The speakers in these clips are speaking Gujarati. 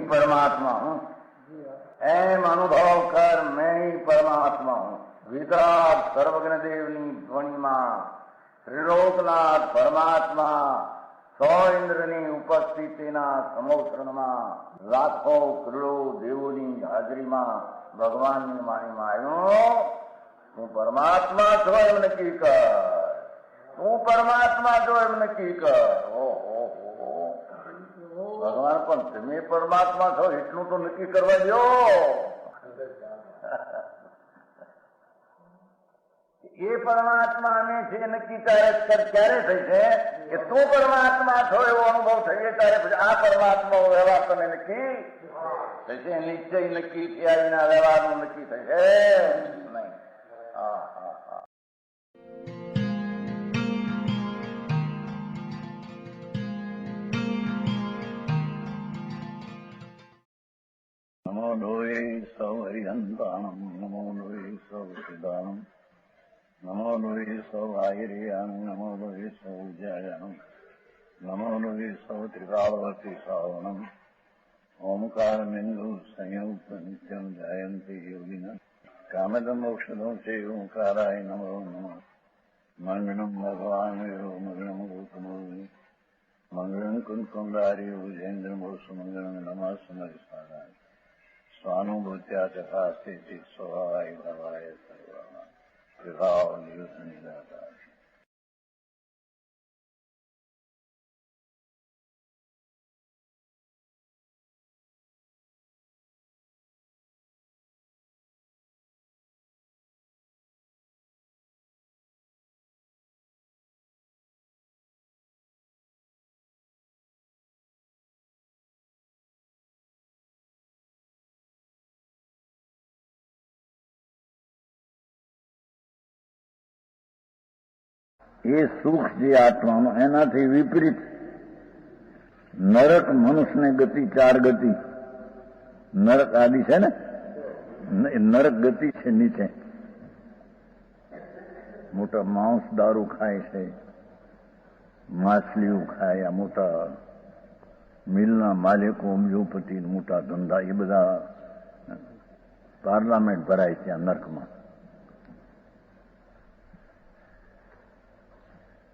परमात्मा हूँ, एम अनुभव कर मैं ही परमात्मा हूँ। वितराग सर्वज्ञ देवनी ध्वनि में त्रिलोकनाथ परमात्मा सौ इंद्रनी उपस्थितिना समोत्रणમાં લાખો કરોડો દેવોની હાજરીમાં ભગવાનની વાણીમાં આવ્યો, તું પરમાત્મા છો એમ નક્કી કર, તું પરમાત્મા છો એમ નક્કી કર. ભગવાન પણ તમે પરમાત્મા છો એટલું તો નક્કી કરવા દો. એ પરમાત્માને છે નક્કી ક્યારે થઈ છે કે તું પરમાત્મા છો એવો અનુભવ થઈએ ત્યારે પછી આ પરમાત્મા વ્યવહાર તને નક્કી થશે. નિશ્ચય નક્કી થયા વિના વ્યવહારનું નક્કી થશે નહીં. હા હા હા. નમો લોહે સૌ હરિહંતાણમ, નમો લોહે સૌ સિદ્ધાણમ, નમો લોહે સૌ આયર્યાણમ, નમો લોહે સૌ જયાણમ, નમો લોહે સૌ ત્રિકાળવતી શ્રાવણમ. ઓમકાર બિંદુ સંયુક્ત નિત્યમ જાયંતી યોગિના કામદમ ઔષધમ છે ઓંકારાય નમો નમઃ. મંગળમ ભગવાન વિરો મંગળમ ગૌતમોર્મિ મંગળમ કુંકુંડારી ભુજેન્દ્રમોષ મંગળમ નમઃ સમરિસારાય સ્વાનુભૂત્યા તથા સ્થિતિ સ્વભાવાય ભવાય સર્વા વિભાવ નિયુત નિરાકાર. એ સુખ જે આત્માનું એનાથી વિપરીત નરક મનુષ્યને ગતિ, ચાર ગતિ નરક આદિ છે ને, નરક ગતિ છે નીચે. મોટા માંસ દારૂ ખાય છે, માછલીઓ ખાય, આ મોટા મિલના માલિકો, ઉદ્યોગપતિ, મોટા ધંધા, એ બધા પાર્લામેન્ટ ભરાય છે આ નરકમાં.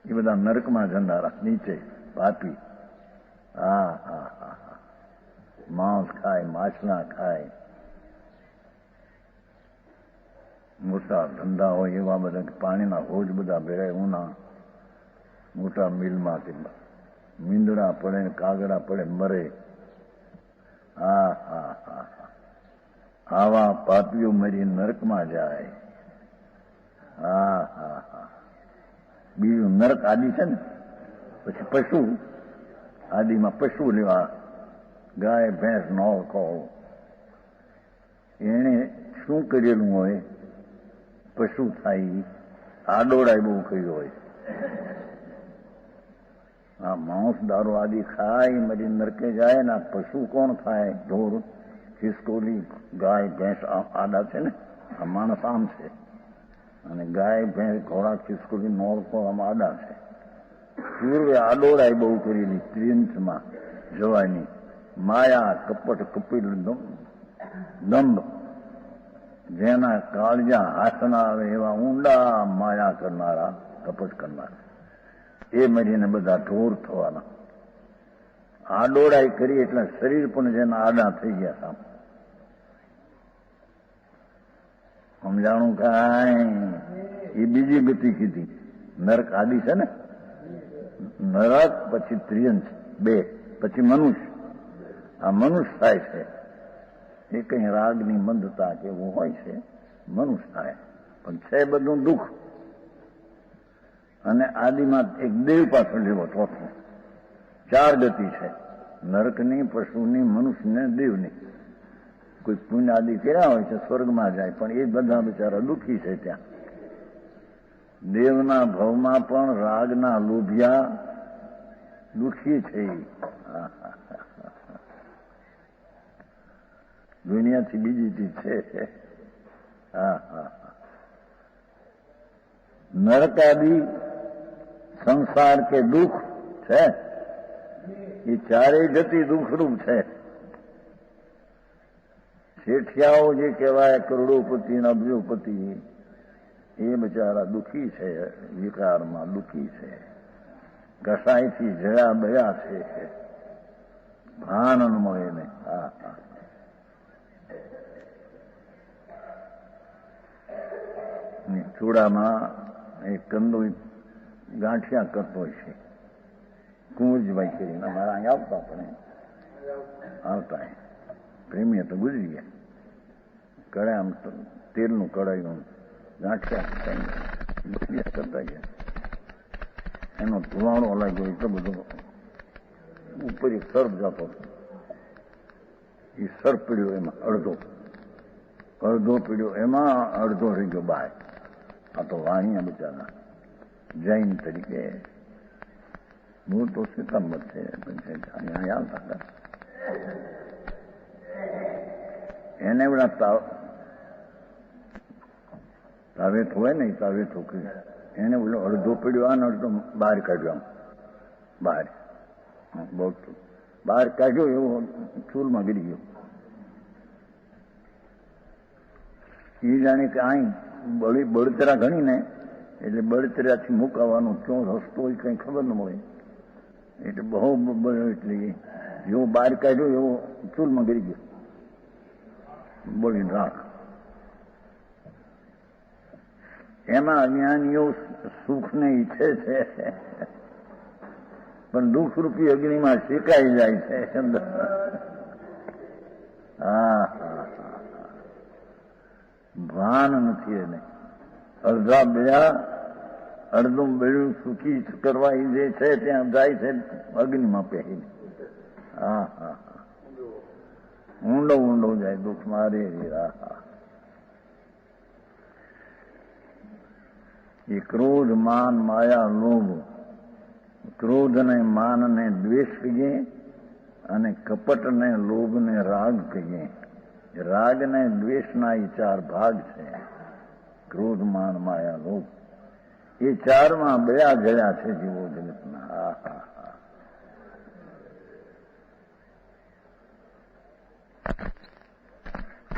એ બધા નરકમાં જનારા નીચે પાપી. હા હા હા હા. માંસ ખાય, માછલા ખાય, મોટા ધંધા હોય એવા બધા, પાણીના હોજ બધા ભેળાય ઉના મોટા મિલમાં મીંદડા પડે, કાગડા પડે, મરે. હા હા હા હા. આવા પાપીઓ મરી નરકમાં જાય. હા હા હા. બીજું નરક આદિ છે ને, પછી પશુ આદિમાં પશુ લેવા, ગાય, ભેંસ, નોળકો, એને શું કરેલું હોય, પશુ થાય, આડોડાય બહુ કર્યો હોય. આ માંસ દારૂ આદિ ખાય મરી નરકે જાય ને આ પશુ કોણ થાય? ઢોર, ખિસકોલી, ગાય, ભેંસ આડા છે ને, આ માણસ આમ છે, અને ગાય, ભેંસ, ઘોડા, ખિસકોલી, નોળકો આમ આડા છે. પૂર્વે આડોડાઈ બહુ કરેલી ત્રિયંશમાં જવાની, માયા, કપટ, કપિલ, દંભ, જેના કાળજા હાથના આવે એવા ઊંડા માયા કરનારા, કપટ કરનારા, એ મરીને બધા ઢોર થવાના. આડોડાઈ કરી એટલે શરીર પણ જેના આડા થઈ ગયા સામ. સમજાણું કાંઈ? એ બીજી ગતિ કીધી. નરક આદિ છે ને, નરક પછી ત્રિયંશ બે, પછી મનુષ્ય. આ મનુષ્ય થાય છે એ કઈ રાગની મંદતા કે એવું હોય છે, મનુષ્ય થાય, પણ છે બધું દુઃખ. અને આદિમાં એક દેવ પાછો લેવો, ચોથું. ચાર ગતિ છે, નરકની, પશુની, મનુષ્યને, દેવની. કોઈ પુણ્ય આદિ કર્યા હોય છે સ્વર્ગમાં જાય, પણ એ બધા બિચારા દુઃખી છે ત્યાં. દેવના ભવમાં પણ રાગના લોભિયા દુઃખી છે. દુનિયાથી બીજી ચીજ છે. હા હા. નરકાદી સંસાર કે દુઃખ છે એ ચારેય ગતિ દુઃખરૂપ છે. શેઠિયાઓ જે કહેવાય કરોડોપતિ ને અબજોપતિ એ બચારા દુઃખી છે, વિકારમાં દુઃખી છે, કસાયથી જયા બયા છે, ભાન મળે ને. હા હા. ચૂડામાં એક કંદોઈ ગાંઠિયા કરતો છે, કુંવરજીભાઈ કરીને અમારા અહીં આવતા, પણ આવતા પ્રેમી તો ગુજરી ગયા. કડાય આમ તેલનું કડાયું ગાંઠિયા કરતા ગયા. એનો ધુવાણો લાગ્યો એટલો બધો ઉપર એક સર્પ જતો, એ સર્પ પીડ્યો એમાં અડધો પીડ્યો એમાં, અડધો રહી ગયો બહાર. આ તો વાણિયા બિચારા જૈન તરીકે મૂળ તો સિતંબર છે, અહીંયા આવતા હતા. એને બધા તાવેત હોય ને, તાવે ઠોકરી એને બોલો અડધો પીડ્યો આ ને અડધો બહાર કાઢ્યો. આમ બહાર બહુ બહાર કાઢ્યો એવો ચૂલમાં ગીરી ગયો. એ જાણે કે અહીં બળતરા ઘણી ને એટલે બળતરાથી મુકાવાનો ક્યાં રસ્તો હોય કઈ ખબર ન મળે, એટલે બહુ એટલે જેવો બહાર કાઢ્યો એવો ચૂલમાં ગીરી ગયો. બોલીને રાખ. એમાં અજ્ઞાનીઓ સુખને ઈચ્છે છે, પણ દુઃખરૂપી અગ્નિમાં શેકાઈ જાય છે. હા હા. ભાન નથી એને. અડધા બયા અડધું બેડું સુખી કરવા જે છે ત્યાં જાય છે અગ્નિમાં પહેરીને. હા હા. ઊંડો જાય દુઃખમાં. રે હા હા. એ ક્રોધ, માન, માયા, લોભ. ક્રોધ ને માન ને દ્વેષ કહીએ, અને કપટ ને લોભ ને રાગ કહીએ. રાગ ને દ્વેષના એ ચાર ભાગ છે. ક્રોધ, માન, માયા, લોભ. એ ચારમાં બયા ગયા છે જીવો જગતના. હા હા હા.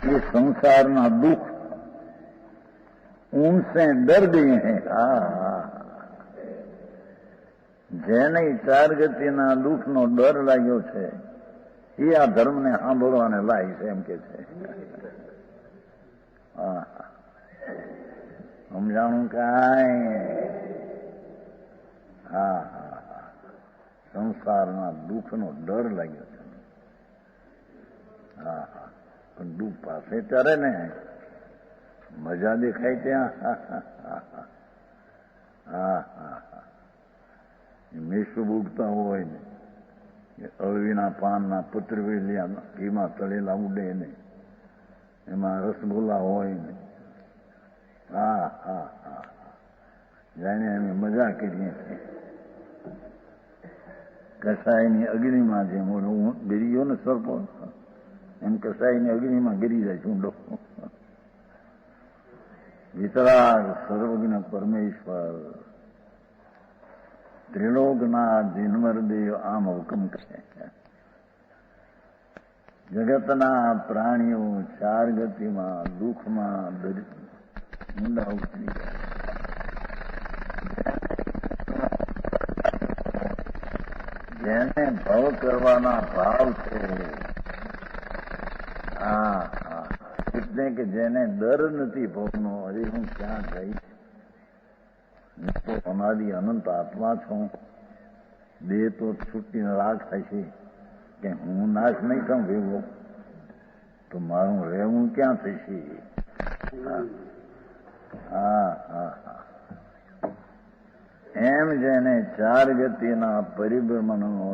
ये संसार ना दुख उनसे डर गए हैं. જેને ચાર ગતિના દુઃખનો ડર લાગ્યો છે એ આ ધર્મને સાંભળવાને લાય છે, એમ કે છે. સમજાણું કાંઈ? હા હા હા. સંસારના દુઃખનો ડર લાગ્યો છે. હા હા. પણ દુઃખ પાસે ત્યારે ને મજા દેખાય ત્યાં. હા હા. મેષું ઉગતા હોય ને, અળવીના પાનના પત્રવેલિયા ઘીમાં તળેલા ઉડે ને, એમાં રસગુલ્લા હોય ને. હા હા હા. જાણે અમે મજા કરીએ છીએ. કસાયની અગ્નિમાં જેમ હું ગીરી ગયો ને સરપો, એમ કસાયની અગ્નિમાં ગીરી જાય ઊંડો. વિતરાગ સર્વજ્ઞ પરમેશ્વર ત્રિલોકનાથ જીનવરદેવ આમ હુકમ કરે. જગતના પ્રાણીઓ ચાર ગતિમાં દુઃખમાં ઊંડા ઉતરી ગયા. જેને ભવ કરવાના ભાવ છે, હા હા, એટલે કે જેને ડર નથી ભવનો, હજી હું ક્યાં જઈશ, તો અમારી અનંત આત્મા છું, દેહ તો છૂટીને રાખ થશે, કે હું નાશ નહીં થઉં ભેગો તો મારું રહેવું ક્યાં થશે. હા હા હા. એમ જેને ચાર ગતિના પરિભ્રમણનો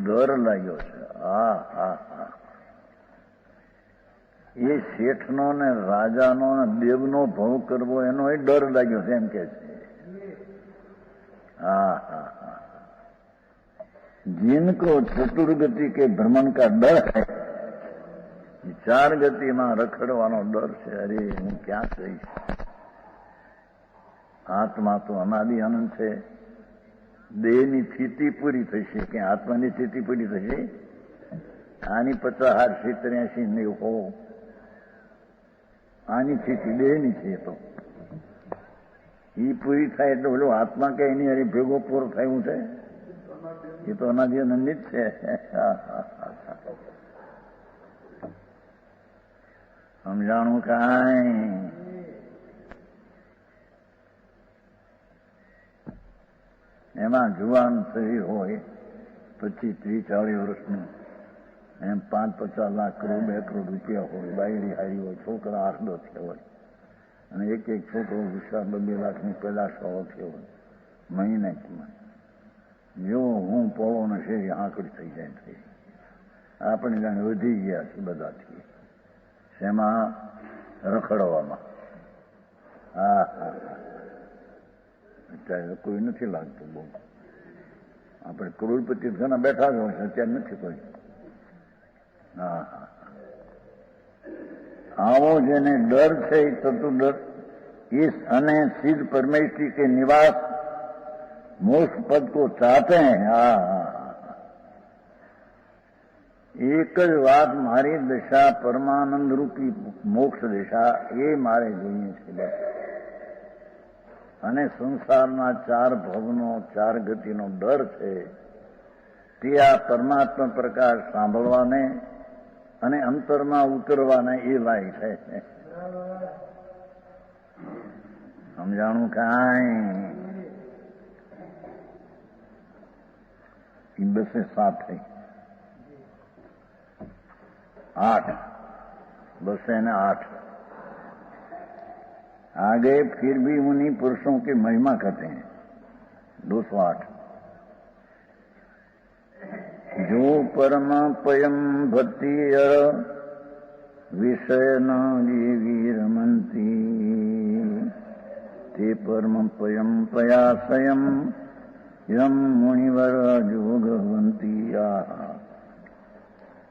ડર લાગ્યો છે, હા હા હા, એ શેઠનો ને રાજાનો ને દેવનો ભવ કરવો એનો એ ડર લાગ્યો છે, એમ કે છે. हाँ हाँ हाँ. जिनको चतुर्गति के भ्रमण का डर है, ચાર ગતિમાં રખડવાનો ડર છે. અરે હું ક્યાં જઈશ? આત્મા તો અનાદિ અનંત છે. દેહની સ્થિતિ પૂરી થશે કે આત્માની સ્થિતિ પૂરી થશે? આની 50, 60, 80, 90 આની સ્થિતિ દેહની છે. તો એ પૂરી થાય એટલે ઓલો આત્મા કે એની અરે ભેગો પૂરો થયું છે. એ તો અનાદિ અનંત જ છે. સમજાણું કાંઈ? એમાં જુવાન શરીર હોય 25, 30, 40 વર્ષનું, એમ 5, 50 લાખ કરોડ 2 કરોડ રૂપિયા હોય, બાયડી હારી હોય, છોકરા 8, 10 થયા હોય, અને એક છોકરો વિશાળ 2 લાખની પેદાશો થયો હોય મહિને. જો હું પોળો ને શેરી આંકડી થઈ જાય થઈ. આપણે જાણે વધી ગયા છે બધાથી. શેમાં? રખડવામાં. હા હા અત્યારે કોઈ નથી લાગતું બહુ. આપણે કરોડપતિ ઘણા બેઠા જ હોય છે, અત્યારે નથી કોઈ. હા હા આવો જેને ડર છે એ થતું ડર इस अने सिद्ध परमेश्वरी के निवास मोक्ष पद को चाहते हैं. एक જ વાત, મારી દશા પરમાનંદ રૂપી મોક્ષ દશા એ મારે જોઈએ છે બસ. અને સંસારના 4 ભવનો 4 ગતિનો ડર છે તે આ પરમાત્મા પ્રકાશ સાંભળવાને અને અંતરમાં ઉતરવાને એ લાય છે. સમજાણું કાંઈ? 207 થઈ 8 208. आगे फिर भी उन्हीं पुरुषों की महिमा करते हैं. 208. जो परम पयम भक्ति विषय न जीवी रमंती ते परम पयम पयासयम यम मुनिवर जोगवंती.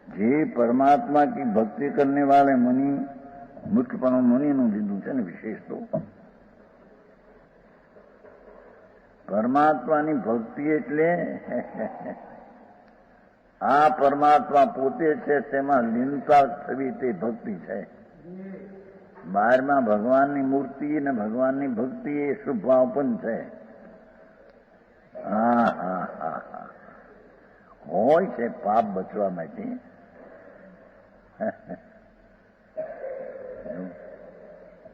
જે પરમાત્મા की भक्ति करने वाले मुनि, મુખ્યપણું મુનિનું લીધું છે ને વિશેષ તો. પરમાત્માની ભક્તિ એટલે આ પરમાત્મા પોતે છે તેમાં લીનતા થવી તે ભક્તિ છે. બહારમાં ભગવાનની મૂર્તિ અને ભગવાનની ભક્તિ એ શુભાવ પણ છે. હા હા હા હા હોય છે પાપ બચવા માટે.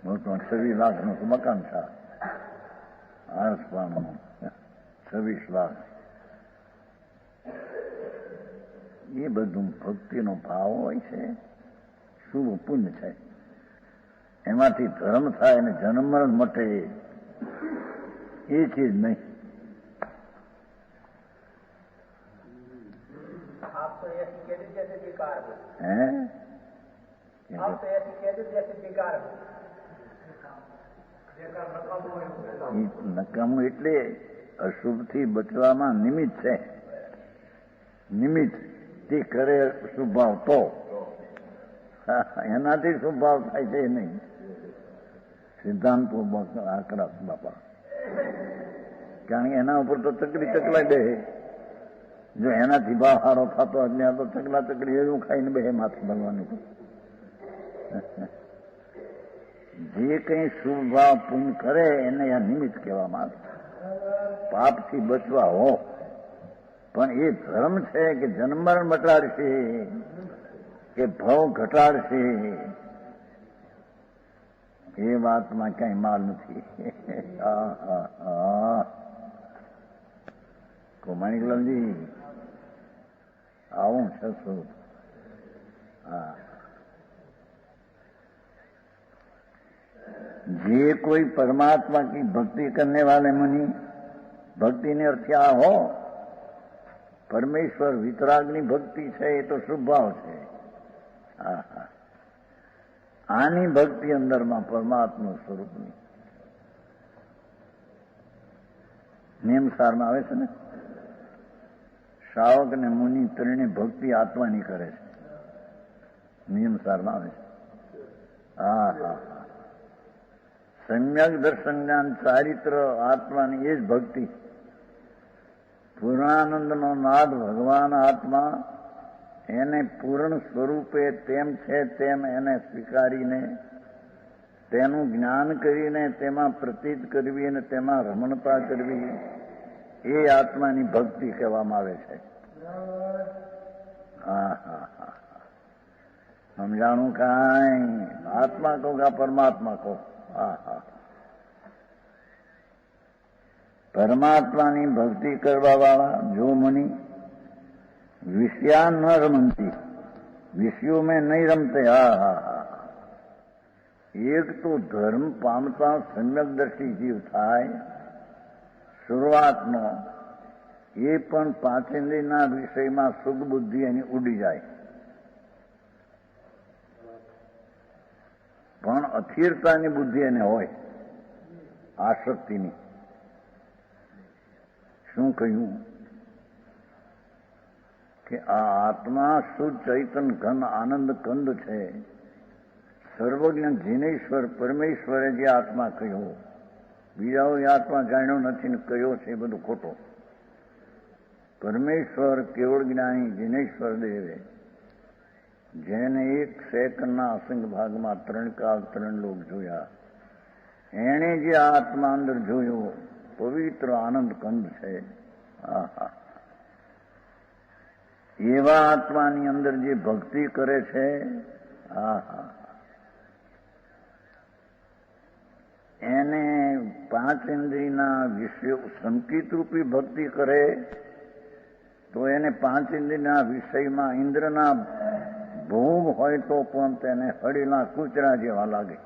મોટું 26 લાખનું મકાન છે આસપાસનું. 26 લાખ એ બધું ભક્તિનો ભાવ હોય છે. શુભ પુણ્ય છે. એમાંથી ધર્મ થાય અને જન્મ મરણ મટે એ ચીજ નહીં. आप तो ऐसी कह दो जैसे बेकार हो. हैं? आप तो ऐसी कह दो जैसे बेकार हो. નકામું એટલે અશુભથી બચવામાં નિમિત્ત છે. નિમિત્ત તે કરે શુભાવ તો એનાથી શુભાવ થાય છે નહીં. સિદ્ધાંતો આકરા બાપા. કારણ કે એના ઉપર તો ચકડી ચકલાઈ બે. જો એનાથી ભાવ સારો થતો ત્યાં તો ચકલા ચકડી એવું ખાઈને બે માથે ભગવાન. જે કંઈ શુભ ભાવ પૂર્ણ કરે એને આ નિમિત્ત કહેવામાં આવે. પાપથી બચવા હો પણ એ ધર્મ છે કે જન્મરણ મટાડશે કે ભાવ ઘટાડશે એ વાતમાં કઈ માલ નથી. માણિકલાલજી આવું છે શું? હા जे कोई परमात्मा की भक्ति करने वाले मुनि, भक्ति ने अर्थ क्या हो? परमेश्वर वितरागनी भक्ति है ये तो शुभ भाव है. आनी भक्ति अंदर में परमात्मा स्वरूप ની નિયમ સારમાં આવે છે ને, શ્રાવક ને મુનિ ત્રણે ભક્તિ આત્માની કરે છે. નિયમ સારમાં આવે છે. હા હા હા. સમ્યક દર્શન જ્ઞાન ચારિત્ર આત્માની એ જ ભક્તિ. પૂર્ણાનંદનો નાદ ભગવાન આત્મા એને પૂર્ણ સ્વરૂપે તેમ છે તેમ એને સ્વીકારીને તેનું જ્ઞાન કરીને તેમાં પ્રતીત કરવી અને તેમાં રમણતા કરવી એ આત્માની ભક્તિ કહેવામાં આવે છે. હા હા હા. સમજાણું કાંઈ? આત્મા કહો કે પરમાત્મા કહો? હા હા. પરમાત્માની ભક્તિ કરવા વાળા જો મની વિષયા ન રમતી, વિષયો મેં નહીં રમતે. હા હા હા. એક તો ધર્મ પામતા સમ્યકદર્શી જીવ થાય શરૂઆતનો, એ પણ પાંચેન્દ્રિયના વિષયમાં સુખ બુદ્ધિ એની ઉડી જાય. પણ અસ્થિરતાની બુદ્ધિ એને હોય, આસક્તિની. શું કહ્યું કે આ આત્મા શુદ્ધ ચૈતન ઘન આનંદ કંદ છે. સર્વજ્ઞ જીનેશ્વર પરમેશ્વરે જે આત્મા કહ્યો, બીજાઓ એ આત્મા જાણ્યો નથી ને કહ્યો છે એ બધું ખોટો. પરમેશ્વર કેવળ જ્ઞાની જીનેશ્વર દેવે જેને એક સેકન્ડના અસંખ્ય ભાગમાં 3 કાળ 3 લોક જોયા, એણે જે આત્મા અંદર જોયો પવિત્ર આનંદ કંદ છે. આહા. એવા આત્માની અંદર જે ભક્તિ કરે છે, આહા, એને પાંચ ઇન્દ્રિયના વિષયો સંકિત રૂપી ભક્તિ કરે તો એને પાંચ ઇન્દ્રિયના વિષયમાં ઇન્દ્રના ભોગ હોય તો પણ તેને હળીના કૂતરા જેવા લાગે.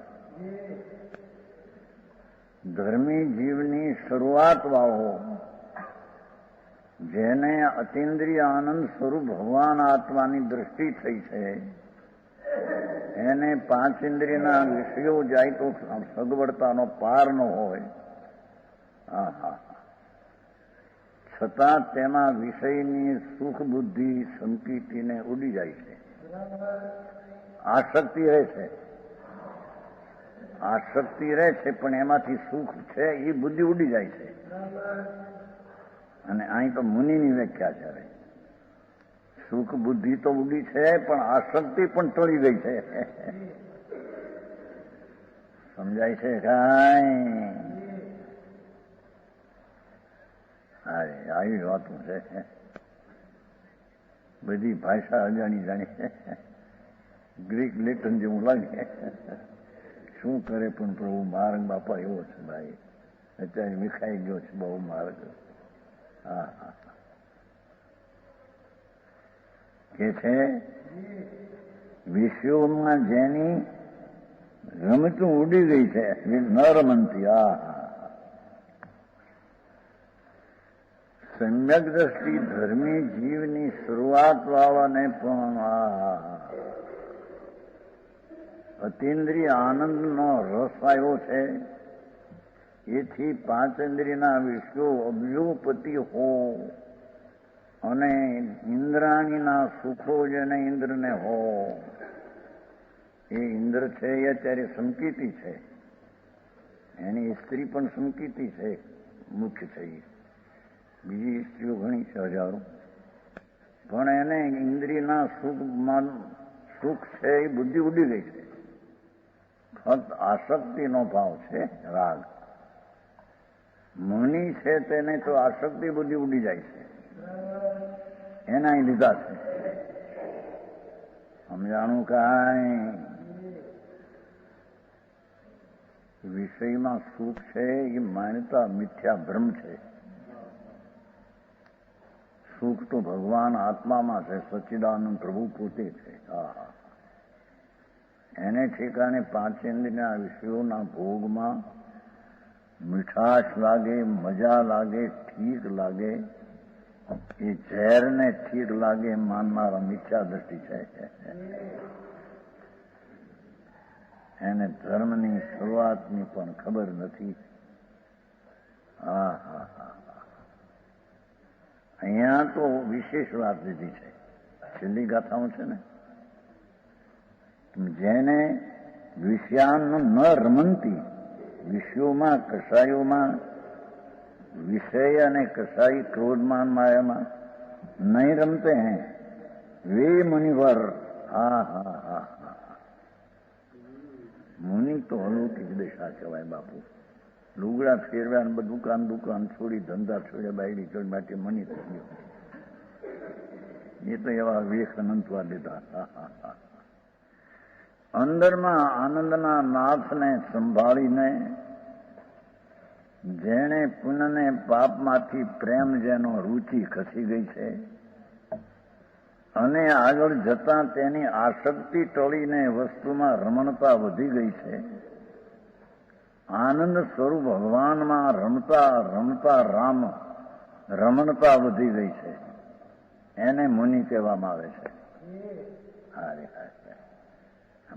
ધર્મી જીવની શરૂઆત વાળો જેને અતિન્દ્રિય આનંદ સ્વરૂપ ભગવાન આત્માની દ્રષ્ટિ થઈ છે, એને પાંચ ઇન્દ્રિયના વિષયો જાય તો સગવડતાનો પાર ન હોય. હા, છતાં તેમાં વિષયની સુખ બુદ્ધિ સંકિતિને ઉડી જાય છે. આસક્તિ રહે છે, આસક્તિ રહે છે, પણ એમાંથી સુખ છે એ બુદ્ધિ ઉડી જાય છે. અને અહીં તો મુનિની વ્યાખ્યા છે, સુખ બુદ્ધિ તો ઉડી છે પણ આસક્તિ પણ ટળી ગઈ છે. સમજાય છે કાંઈ? અરે આવી વાતું છે, બધી ભાષા અજાણી જાણી, ગ્રીક લેટન જેવું લાગે. શું કરે પણ પ્રભુ માર્ગ બાપા એવો છે ભાઈ, અત્યારે વિખાઈ ગયો છે બહુ માર્ગ. હા હા. કે છે વિશ્વમાં જેની રમતું ઉડી ગઈ છે ન રમંતી. હા, સમ્યક દ્રષ્ટિ ધર્મી જીવની શરૂઆત વાળાને પણ અતિન્દ્રિય આનંદનો રસ આવ્યો છે. એથી પાંચેન્દ્રિયના વિષયો અબજોપતિ હો અને ઇન્દ્રાણીના સુખો જેને ઇન્દ્રને હો, એ ઇન્દ્ર છે એ અત્યારે સંકિતી છે, એની સ્ત્રી પણ સંકિતી છે, મુખ્ય છે. બીજી સ્ત્રીઓ ઘણી છે, હજારો, પણ એને ઇન્દ્રિયના સુખ છે એ બુદ્ધિ ઉડી ગઈ છે. ફક્ત આસક્તિનો ભાવ છે, રાગ. મુનિ છે તેને તો આસક્તિ બુદ્ધિ ઉડી જાય છે, એના અહીં લીધા છે. સમજાણું કાંઈ? વિષયમાં સુખ છે એ માન્યતા મિથ્યા ભ્રમ છે. સુખ તો ભગવાન આત્મામાં છે, સચ્ચિદાનંદ પ્રભુ પોતે છે. હા, એને ઠેકાણે પાંચેન્દ્રના વિષયોના ભોગમાં મીઠાશ લાગે, મજા લાગે, ઠીક લાગે, એ ઝેરને ઠીક લાગે માનનારા મિથ્યા દ્રષ્ટિ છે. એને ધર્મની શરૂઆતની પણ ખબર નથી. હા હા હા. અહીંયા તો વિશેષ વાત લીધી છે, છેલ્લી ગાથાઓ છે ને, જેને વિષયાન ન રમંતી, વિષયોમાં કસાયોમાં વિષય અને કસાઈ ક્રોધમાન માયામાં નહીં રમતે હૈ વે મુનિવર. હા હા હા હા, મુનિ તો અલૌકિક દશા કહેવાય બાપુ. લુગડા ફેરવ્યા, દુકાન છોડી, ધંધા છોડ્યા, બાયડી છોડી માટે મુનિ થઈ ગયો. એ તો એવા વેખ અનંતવા લીધા. હા હા હા, અંદરમાં આનંદના નાથને સંભાળીને, જેણે પુનઃને પાપમાંથી પ્રેમ જેનો રૂચિ ખસી ગઈ છે અને આગળ જતા તેની આસક્તિ ટળીને વસ્તુમાં રમણતા વધી ગઈ છે, આનંદ સ્વરૂપ ભગવાનમાં રમતા રમતા રામ રમણતા વધી ગઈ છે, એને મુનિ કહેવામાં આવે છે. હારે હારે,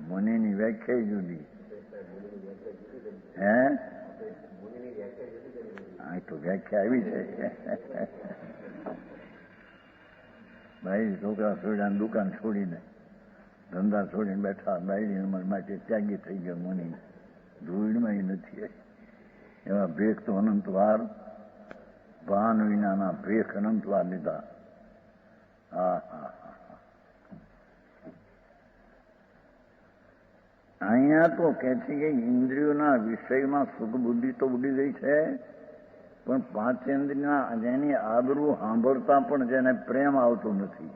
મુનિની વ્યાખ્યા જુદી. હે, આ તો વ્યાખ્યા આવી છે. ભાઈ છોકરા છોડ્યા, દુકાન છોડીને, ધંધા છોડીને બેઠા, બાયડી માટે ત્યાગી થઈ ગયો મુનિ. ધૂળમાં નથી. એવા ભેખ તો અનંતવાર, ભાન વિનાના ભેખ અનંતવાર લીધા. હા હા હા, અહીંયા તો કે છે કે ઇન્દ્રિયોના વિષયમાં સુખ બુદ્ધિ તો ઉડી ગઈ છે, પણ પાંચેન્દ્રિયના જેની આબરૂ સાંભળતા પણ જેને પ્રેમ આવતો નથી,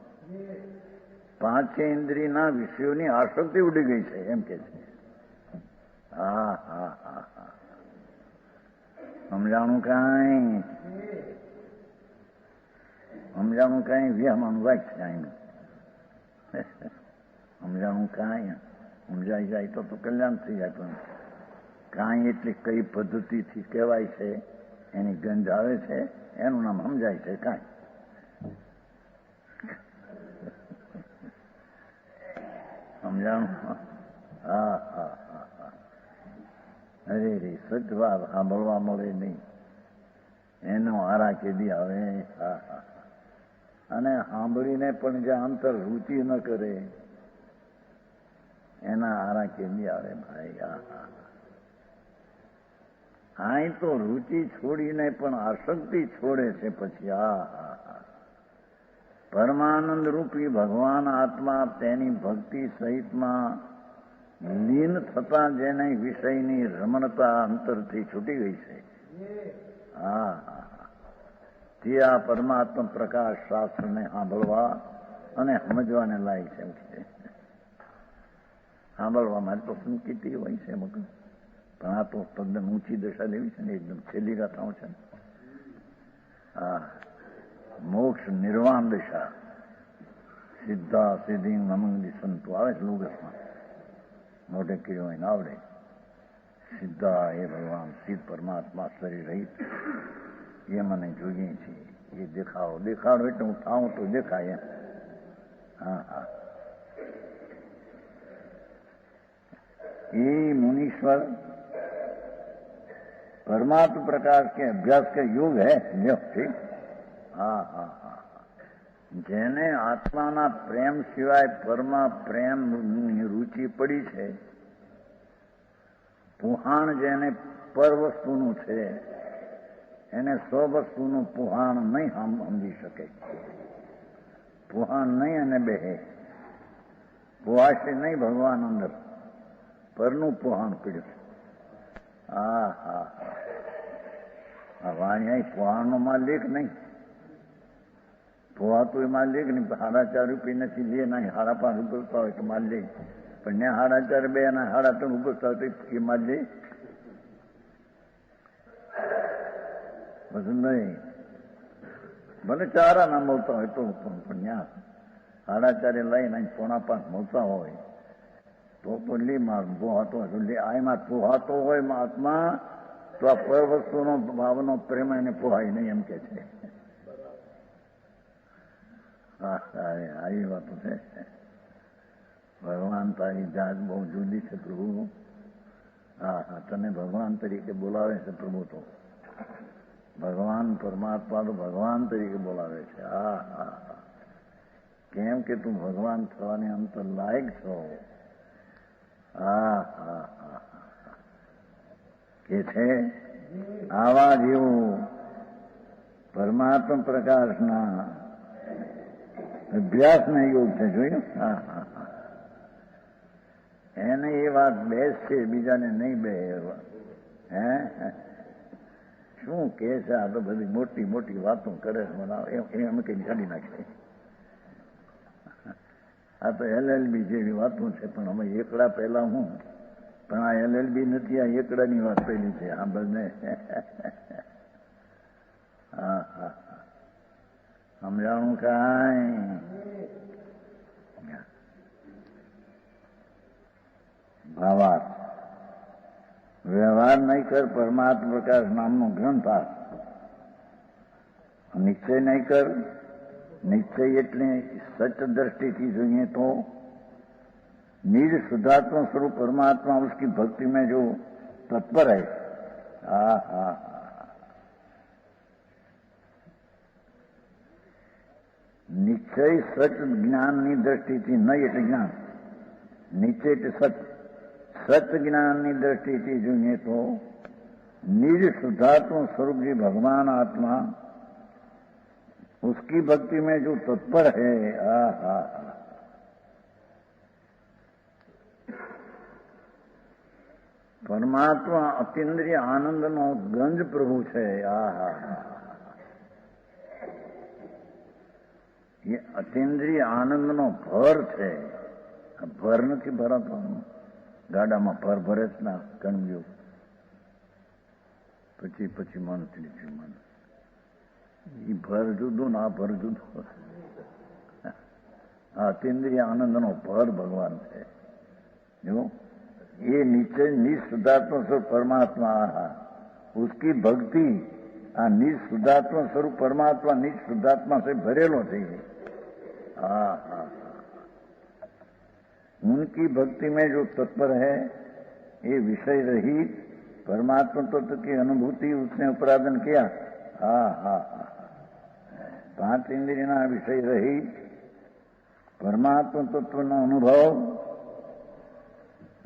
પાંચેન્દ્રિયના વિષયોની આસક્તિ ઉડી ગઈ છે એમ કે છે. હા હા હા હા, સમજાણું કાંઈ? સમજાણું કાંઈ? વ્યામાનું વાંચ છે અહીંનું. સમજાણું કાંઈ? સમજાઈ જાય તો કલ્યાણ થઈ જાય, પણ કાંઈ એટલે કઈ પદ્ધતિથી કહેવાય છે, એની ગંધ આવે છે, એનું નામ સમજાય છે કાંઈ. સમજાણું? હા હા હા હા, અરે રે, સચ વાત સાંભળવા મળે નહીં, એનો હારા કેદી આવે. હા હા, અને સાંભળીને પણ જે અંતર રૂચિ ન કરે એના હારા કેદી આવે ભાઈ. હા હા, અહીં તો રૂચિ છોડીને પણ આસક્તિ છોડે છે પછી. હા હા હા, પરમાનંદ રૂપી ભગવાન આત્મા તેની ભક્તિ સહિતમાં લીન થતા જેને વિષયની રમણતા અંતરથી છૂટી ગઈ છે. હા હા, તે આ પરમાત્મા પ્રકાશ શાસ્ત્રને સાંભળવા અને સમજવાને લાયક છે. સાંભળવામાં તો સંકિતિ હોય છે મગર, પણ આ તો તદ્દન ઊંચી દશા લેવી છે ને, એકદમ છેલ્લી ગાથાઓ છે. હા, મોક્ષ નિર્વાણ દશા, સિદ્ધા સિદ્ધિ નમંગી સંતો આવે છે લોગસમાં, મોઢે કીધું હોય ને આવડે. સિદ્ધા એ ભગવાન સિદ્ધ પરમાત્મા શરીર રહિત, એ મને જોઈએ છીએ. એ દેખાડો એટલે હું થાઉં તો દેખાય એમ. હા હા, ये मुनीश्वर परमात्म प्रकाश के अभ्यास के युग है. ठीक. હા હા હા, જેને આત્માના પ્રેમ સિવાય પરમા પ્રેમની રુચિ પડી છે, પુહાણ જેને પર વસ્તુનું છે, એને સ્વવસ્તુનું પુહાણ નહીં સમજી શકે. પુહાણ નહીં અને બેહે, પુહાશે નહીં ભગવાન અંદર, પરનું પુહાણ પીડ્યું. હા હા હા, વાણિયા પુહાણનો માલિક નહીં, પુહાતું એ માલિક નહીં. 4.5 રૂપિયા નથી લે, ના 5.5 ઉપરતા હોય તો માલિક, પણ ને 4.5 2 ના 3.5 ઉપરતા હોય તો એ માલિક બધું નહીં. ભલે 4 ના મળતા હોય તો પણ ત્યાં 4.5 લઈને 4.5 મળતા હોય તો લે માર પોહાતો હોય તો લે. આમાં પોહાતો હોય આત્મા તો આ પર વસ્તુનો ભાવનો પ્રેમ એને પોહાય નહીં એમ કે છે. આવી વાતો છે. ભગવાન તારી જાત બહુ જુદી છે પ્રભુ. હા હા, તને ભગવાન તરીકે બોલાવે છે પ્રભુ. તો ભગવાન પરમાત્મા તો ભગવાન તરીકે બોલાવે છે. હા હા હા, કેમ કે તું ભગવાન થવાની અંતર લાયક છો. હા હા હા કે છે આવા જેવું પરમાત્મા પ્રકાશના અભ્યાસના યોગ છે. જોયું? હા હા હા. એને એ વાત બેસ છે, બીજાને નહીં બે. હે શું કે છે? આ તો બધી મોટી મોટી વાતો કરે છે. એમ કઈ કાઢી નાખે. આ તો LLB જેવી વાતો છે, પણ અમે એકડા પહેલા હું પણ આ LLB નથી, આ એકડાની વાત પેલી છે. આ બધે હા હા સમજાણું કાંઈ? ભાવાર્થ વ્યવહાર નહીં કર પરમાત્મા પ્રકાશ નામનો ગ્રંથ આ નિશ્ચય નહીં કર. નિશ્ચય એટલે સચ दृष्टि જોઈએ તો निज शुद्धात्मा स्वरूप परमात्मा उसकी भक्ति में जो तत्पर है. हा हा निश्चय सच ज्ञानની દ્રષ્ટિથી નહીં એટલે જ્ઞાન. નિશ્ચય એટલે સચ જ્ઞાનની દ્રષ્ટિથી જોઈએ તો निज शुद्धात्मा स्वरूप जी भगवान आत्मा उसकी भक्ति में जो तत्पर है. हा हा પરમાત્મા અતિન્દ્રિય આનંદનો ગંજ પ્રભુ છે. આ હા એ અતિન્દ્રિય આનંદનો ભર છે. ભર નથી ભરાતો. ગાડામાં ભર ભરે જ ના કણવ્યું પછી મન ત્રીજું મન. એ ભર જુદું ને આ ભર જુદું. આ અતિન્દ્રિય આનંદનો ભર ભગવાન છે. જો ये नीचे निज शुद्धात्मा स्वरूप परमात्मा उसकी भक्ति आ निज शुद्धात्मा स्वरूप परमात्मा निज शुद्धात्मा से भरेलो चाहिए. हाँ हाँ उनकी भक्ति में जो तत्पर है ये विषय रहित परमात्मा तत्व की अनुभूति उसने अपराधन किया. हाँ हाँ हाँ 5 इंद्रियना विषय रहित परमात्मा तत्वનો अनुभव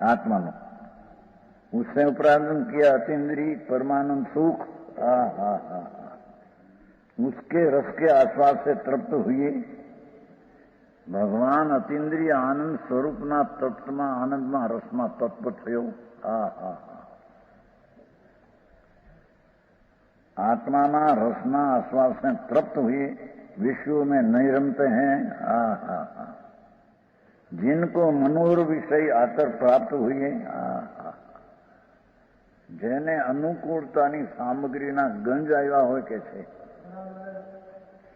आत्मा नो उससे उपराधन किया अतीन्द्रिय परमानंद सुख. हा हा हा उसके रस के आस्वाद से तृप्त हुए भगवान अतीन्द्रिय आनंद स्वरूपना तत्वમાં આનંદમાં રસમાં તત્વ થયો. હા હા હા आत्माना रसना आस्वाद से तृप्त हुए विश्व में नहीं रमते हैं. हा हा हा जिनको मनोर विषय आकर प्राप्त हुए. જેને અનુકૂળતાની સામગ્રીના ગંજ આવ્યા હોય કે છે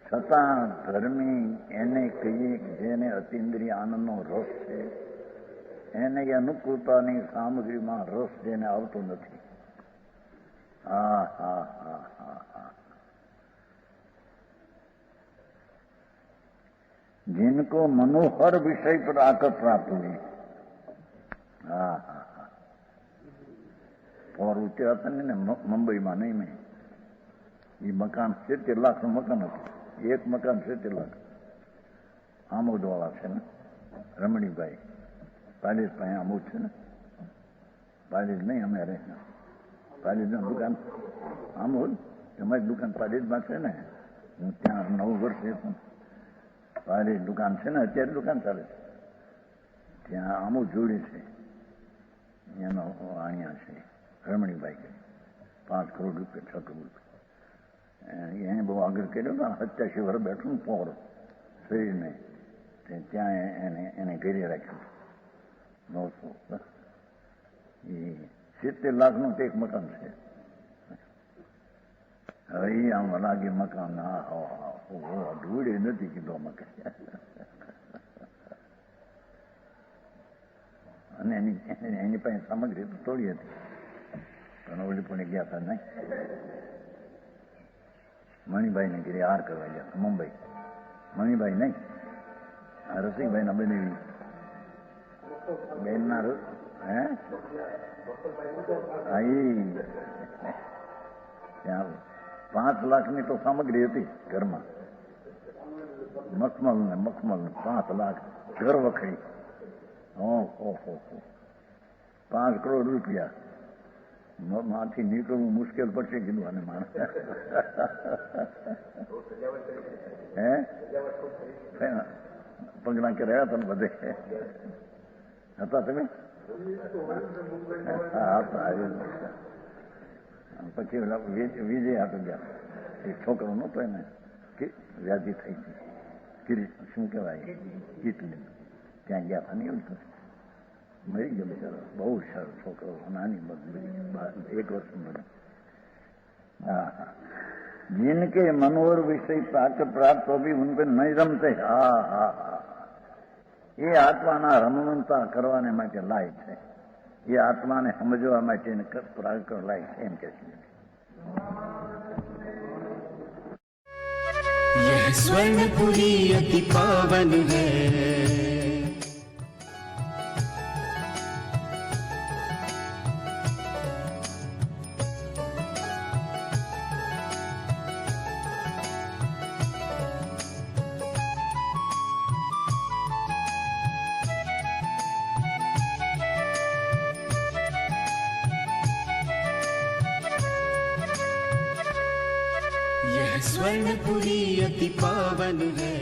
છતાં ધર્મી એને કહીએ કે જેને અતિન્દ્રિય આનંદનો રસ છે એને એ અનુકૂળતાની સામગ્રીમાં રસ જેને આવતો નથી. હા હા હા હા હા जिनको मनोहर विषय पर आकर प्राप्त हुए. हाँ हाँ हाँ और ऊंचे आता ने मुंबई में नहीं में ये मकान 70 लाख मकान હતું. એક મકાન 70 લાખ. આમોદ વાળા છે ને રમણીભાઈ પાલીસ પાસે આમોદ છે ને. પાલીસ નહીં અમે રહે પાલીસના દુકાન આમોદ તમારી દુકાન પાલીસમાં છે ને. હું ત્યાં 9 વર્ષ હતો. પાલીસ દુકાન છે ને અત્યારે દુકાન ચાલે છે ત્યાં આમોદ જોડી છે એનો અહીંયા છે રમણીભાઈ 5 કરોડ રૂપિયા 6 કરોડ રૂપિયા એને બહુ આગળ કર્યો ને 87 વર્ષ બેઠું પોર શરીરને ત્યાં એને ઘેરી રાખ્યું 900 એ 70 લાખનું તે એક મકાન છે. હવે એ આમ લાગે મકાન ધૂળે નથી કીધો મકાન. અને એની પાસે સામગ્રી તો થોડી હતી પણ ઓલી પણ ગયા હતા નહીં. મણિભાઈને ઘરે હાર કરવા ગયા હતા મુંબઈ. મણિભાઈ નહીં આ રસિકભાઈના બનેવી બેનના હે હા ત્યાં 5 લાખની તો સામગ્રી હતી ઘરમાં. મખમલ ને 5 લાખ ઘર વખરી. ઓહો 5 કરોડ રૂપિયા માંથી નીકળવું મુશ્કેલ પડશે કીધું આને માણસ હે પગલા કે રહ્યા તને બધે હતા તમે હા પછી વિજય હાટો ગયા એક છોકરો નહોતો એને વ્યાજી થઈ હતી કિરીટ શું કહેવાય કીટલી ત્યાં ગયા હતા નહીં એવું મરી ગયો બિચારો બહુ સારો છોકરો નાની 1 વર્ષ બને हाँ जिनके मनोहर विषय प्राप्त हो भी उनपे नहीं रमते हाँ हाँ हाँ ये आत्माना रमणता करवाने માટે લાયક છે એ આત્માને સમજવા માટે પ્રાર્થના લાયક છે એમ કે છે यह स्वर्णपुरी अति पावन है यह स्वर्णपुरी अति पावन है